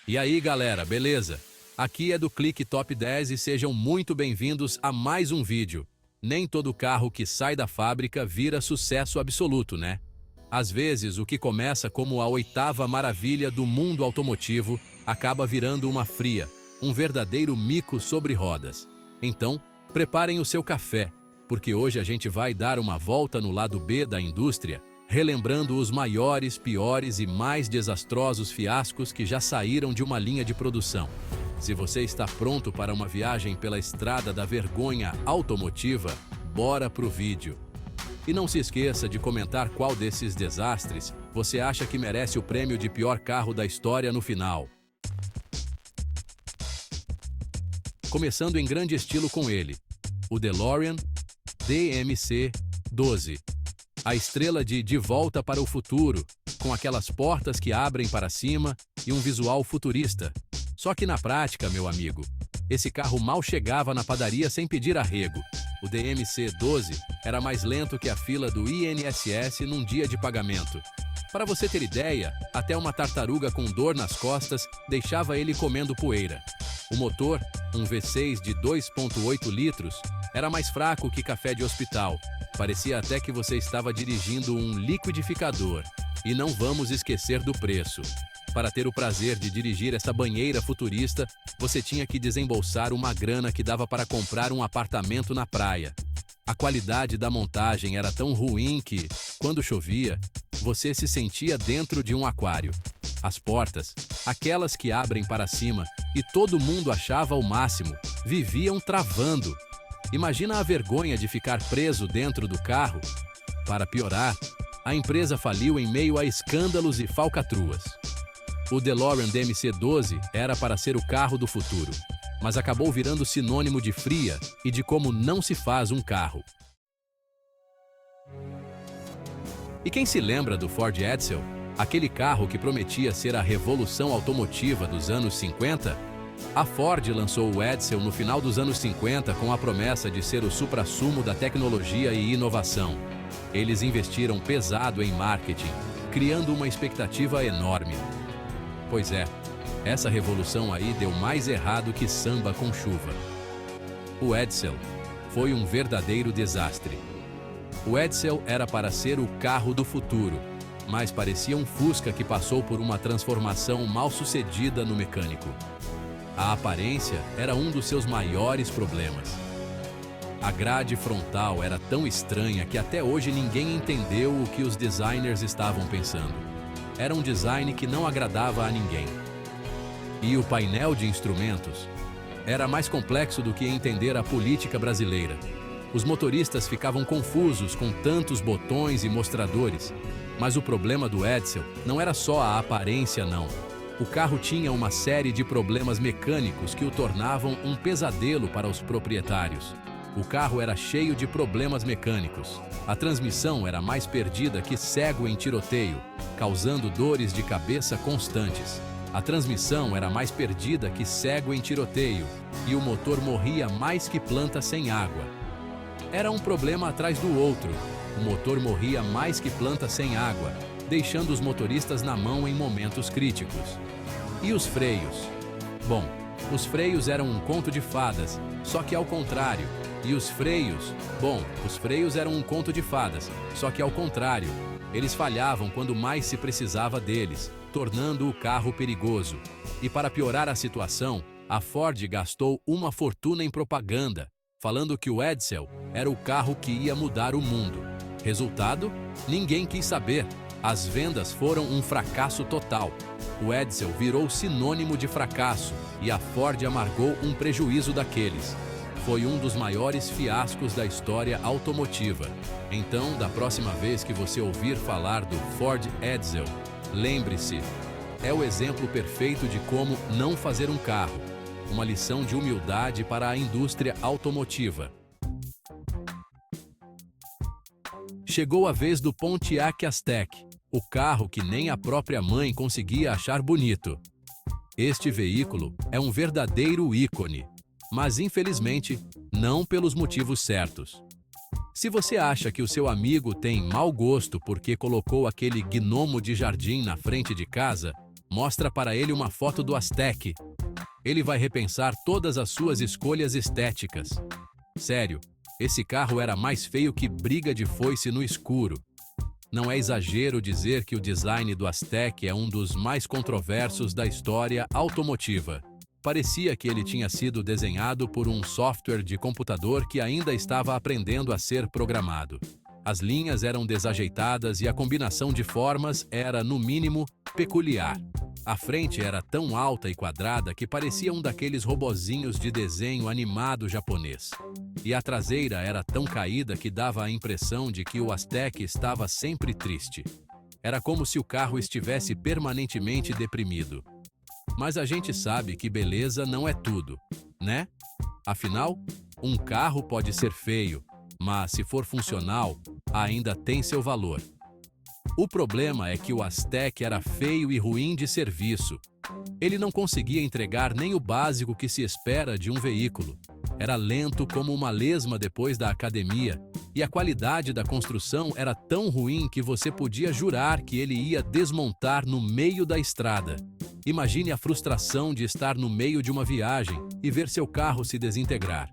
E aí, galera, beleza? Aqui é do Clique Top 10 e sejam muito bem-vindos a mais um vídeo. Nem todo carro que sai da fábrica vira sucesso absoluto, né? Às vezes, o que começa como a oitava maravilha do mundo automotivo acaba virando uma fria, um verdadeiro mico sobre rodas. Então, preparem o seu café, porque hoje a gente vai dar uma volta no lado B da indústria, relembrando os maiores, piores e mais desastrosos fiascos que já saíram de uma linha de produção. Se você está pronto para uma viagem pela estrada da vergonha automotiva, bora pro vídeo. E não se esqueça de comentar qual desses desastres você acha que merece o prêmio de pior carro da história no final. Começando em grande estilo com ele, o DeLorean DMC-12. A estrela de Volta para o Futuro, com aquelas portas que abrem para cima e um visual futurista. Só que na prática, meu amigo, esse carro mal chegava na padaria sem pedir arrego. O DMC-12 era mais lento que a fila do INSS num dia de pagamento. Para você ter ideia, até uma tartaruga com dor nas costas deixava ele comendo poeira. O motor, um V6 de 2,8 litros, era mais fraco que café de hospital. Parecia até que você estava dirigindo um liquidificador. E não vamos esquecer do preço. Para ter o prazer de dirigir essa banheira futurista, você tinha que desembolsar uma grana que dava para comprar um apartamento na praia. A qualidade da montagem era tão ruim que, quando chovia, você se sentia dentro de um aquário. As portas, aquelas que abrem para cima e todo mundo achava o máximo, viviam travando. Imagina a vergonha de ficar preso dentro do carro. Para piorar, a empresa faliu em meio a escândalos e falcatruas. O DeLorean DMC-12 era para ser o carro do futuro, mas acabou virando sinônimo de fria e de como não se faz um carro. E quem se lembra do Ford Edsel, aquele carro que prometia ser a revolução automotiva dos anos 50? A Ford lançou o Edsel no final dos anos 50 com a promessa de ser o suprassumo da tecnologia e inovação. Eles investiram pesado em marketing, criando uma expectativa enorme. Pois é, essa revolução aí deu mais errado que samba com chuva. O Edsel foi um verdadeiro desastre. O Edsel era para ser o carro do futuro, mas parecia um Fusca que passou por uma transformação mal sucedida no mecânico. A aparência era um dos seus maiores problemas. A grade frontal era tão estranha que até hoje ninguém entendeu o que os designers estavam pensando. Era um design que não agradava a ninguém. E o painel de instrumentos era mais complexo do que entender a política brasileira. Os motoristas ficavam confusos com tantos botões e mostradores. Mas o problema do Edsel não era só a aparência, não. O carro tinha uma série de problemas mecânicos que o tornavam um pesadelo para os proprietários. O carro era cheio de problemas mecânicos. A transmissão era mais perdida que cego em tiroteio, causando dores de cabeça constantes. A transmissão era mais perdida que cego em tiroteio, e o motor morria mais que planta sem água. Era um problema atrás do outro. O motor morria mais que planta sem água, deixando os motoristas na mão em momentos críticos. E os freios? Bom, os freios eram um conto de fadas, só que ao contrário. E os freios? Bom, os freios eram um conto de fadas, só que ao contrário. Eles falhavam quando mais se precisava deles, tornando o carro perigoso. E para piorar a situação, a Ford gastou uma fortuna em propaganda, falando que o Edsel era o carro que ia mudar o mundo. Resultado? Ninguém quis saber. As vendas foram um fracasso total. O Edsel virou sinônimo de fracasso e a Ford amargou um prejuízo daqueles. Foi um dos maiores fiascos da história automotiva. Então, da próxima vez que você ouvir falar do Ford Edsel, lembre-se, é o exemplo perfeito de como não fazer um carro. Uma lição de humildade para a indústria automotiva. Chegou a vez do Pontiac Aztek, o carro que nem a própria mãe conseguia achar bonito. Este veículo é um verdadeiro ícone. Mas, infelizmente, não pelos motivos certos. Se você acha que o seu amigo tem mau gosto porque colocou aquele gnomo de jardim na frente de casa, Mostra para ele uma foto do Aztek. Ele vai repensar todas as suas escolhas estéticas. Sério, esse carro era mais feio que briga de foice no escuro. Não é exagero dizer que o design do Aztek é um dos mais controversos da história automotiva. Parecia que ele tinha sido desenhado por um software de computador que ainda estava aprendendo a ser programado. As linhas eram desajeitadas e a combinação de formas era, no mínimo, peculiar. A frente era tão alta e quadrada que parecia um daqueles robozinhos de desenho animado japonês. E a traseira era tão caída que dava a impressão de que o Aztek estava sempre triste. Era como se o carro estivesse permanentemente deprimido. Mas a gente sabe que beleza não é tudo, né? Afinal, um carro pode ser feio, mas se for funcional, ainda tem seu valor. O problema é que o Aztek era feio e ruim de serviço. Ele não conseguia entregar nem o básico que se espera de um veículo. Era lento como uma lesma depois da academia, e a qualidade da construção era tão ruim que você podia jurar que ele ia desmontar no meio da estrada. Imagine a frustração de estar no meio de uma viagem e ver seu carro se desintegrar.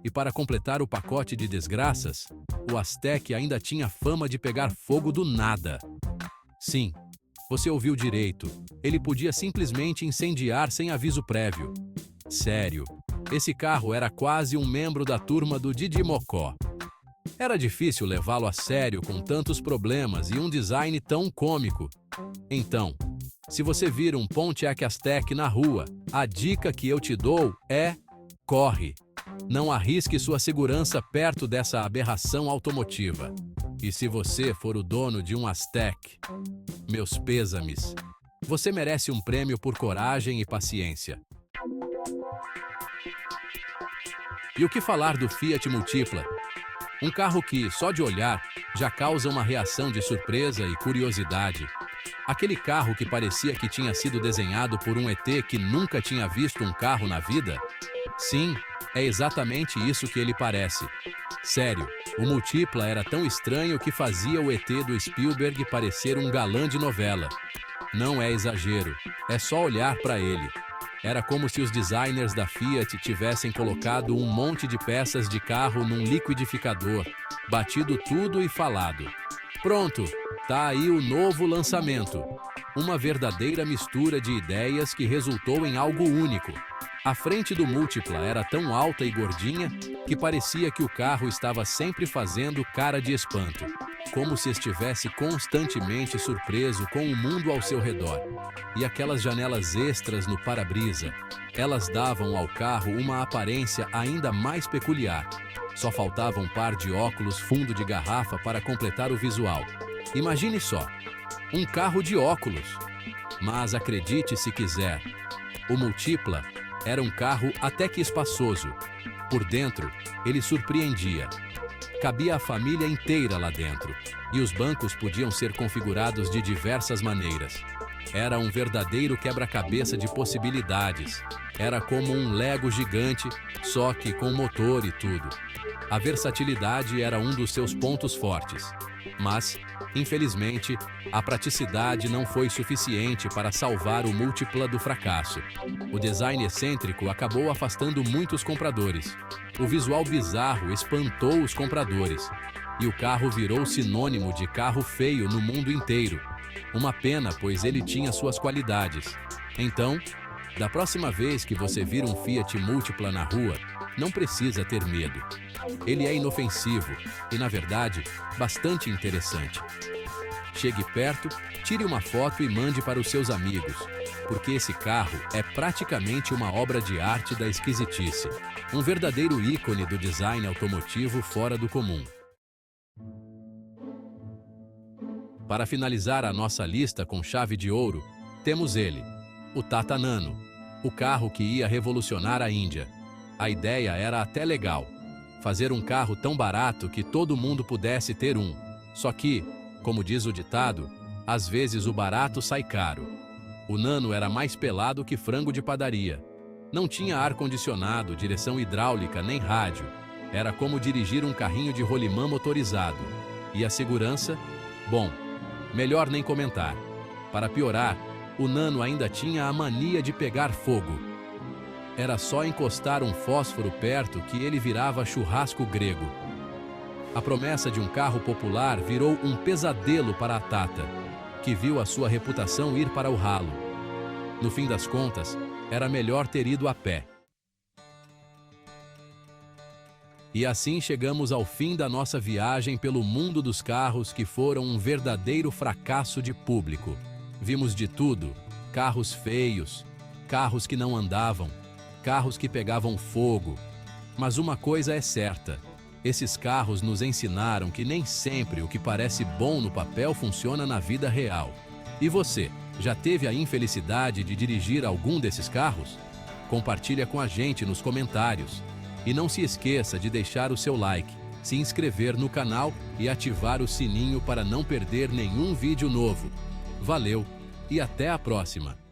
E para completar o pacote de desgraças, o Aztek ainda tinha fama de pegar fogo do nada. Sim, você ouviu direito. Ele podia simplesmente incendiar sem aviso prévio. Sério, esse carro era quase um membro da turma do Didi Mocó. Era difícil levá-lo a sério com tantos problemas e um design tão cômico. Então, se você vir um Pontiac Aztek na rua, a dica que eu te dou é: corre! Não arrisque sua segurança perto dessa aberração automotiva. E se você for o dono de um Aztek, meus pêsames. Você merece um prêmio por coragem e paciência. E o que falar do Fiat Multipla? Um carro que, só de olhar, já causa uma reação de surpresa e curiosidade. Aquele carro que parecia que tinha sido desenhado por um ET que nunca tinha visto um carro na vida? Sim, é exatamente isso que ele parece. Sério, o Multipla era tão estranho que fazia o ET do Spielberg parecer um galã de novela. Não é exagero, é só olhar para ele. Era como se os designers da Fiat tivessem colocado um monte de peças de carro num liquidificador, batido tudo e falado: pronto, tá aí o novo lançamento. Uma verdadeira mistura de ideias que resultou em algo único. A frente do Multipla era tão alta e gordinha que parecia que o carro estava sempre fazendo cara de espanto, como se estivesse constantemente surpreso com o mundo ao seu redor. E aquelas janelas extras no para-brisa, elas davam ao carro uma aparência ainda mais peculiar. Só faltava um par de óculos fundo de garrafa para completar o visual. Imagine só, um carro de óculos. Mas acredite se quiser, o Multipla era um carro até que espaçoso. Por dentro, ele surpreendia. Cabia a família inteira lá dentro, e os bancos podiam ser configurados de diversas maneiras. Era um verdadeiro quebra-cabeça de possibilidades. Era como um Lego gigante, só que com motor e tudo. A versatilidade era um dos seus pontos fortes. Mas, infelizmente, a praticidade não foi suficiente para salvar o Multipla do fracasso. O design excêntrico acabou afastando muitos compradores. O visual bizarro espantou os compradores. E o carro virou sinônimo de carro feio no mundo inteiro. Uma pena, pois ele tinha suas qualidades. Então, da próxima vez que você vir um Fiat Multipla na rua, não precisa ter medo. Ele é inofensivo e, na verdade, bastante interessante. Chegue perto, tire uma foto e mande para os seus amigos, porque esse carro é praticamente uma obra de arte da esquisitice. Um verdadeiro ícone do design automotivo fora do comum. Para finalizar a nossa lista com chave de ouro, temos ele, o Tata Nano, o carro que ia revolucionar a Índia. A ideia era até legal, fazer um carro tão barato que todo mundo pudesse ter um. Só que, como diz o ditado, às vezes o barato sai caro. O Nano era mais pelado que frango de padaria. Não tinha ar-condicionado, direção hidráulica nem rádio. Era como dirigir um carrinho de rolimã motorizado. E a segurança? Bom, melhor nem comentar. Para piorar, o Nano ainda tinha a mania de pegar fogo. Era só encostar um fósforo perto que ele virava churrasco grego. A promessa de um carro popular virou um pesadelo para a Tata, que viu a sua reputação ir para o ralo. No fim das contas, era melhor ter ido a pé. E assim chegamos ao fim da nossa viagem pelo mundo dos carros, que foram um verdadeiro fracasso de público. Vimos de tudo: carros feios, carros que não andavam, carros que pegavam fogo. Mas uma coisa é certa: esses carros nos ensinaram que nem sempre o que parece bom no papel funciona na vida real. E você, já teve a infelicidade de dirigir algum desses carros? Compartilha com a gente nos comentários. E não se esqueça de deixar o seu like, se inscrever no canal e ativar o sininho para não perder nenhum vídeo novo. Valeu e até a próxima!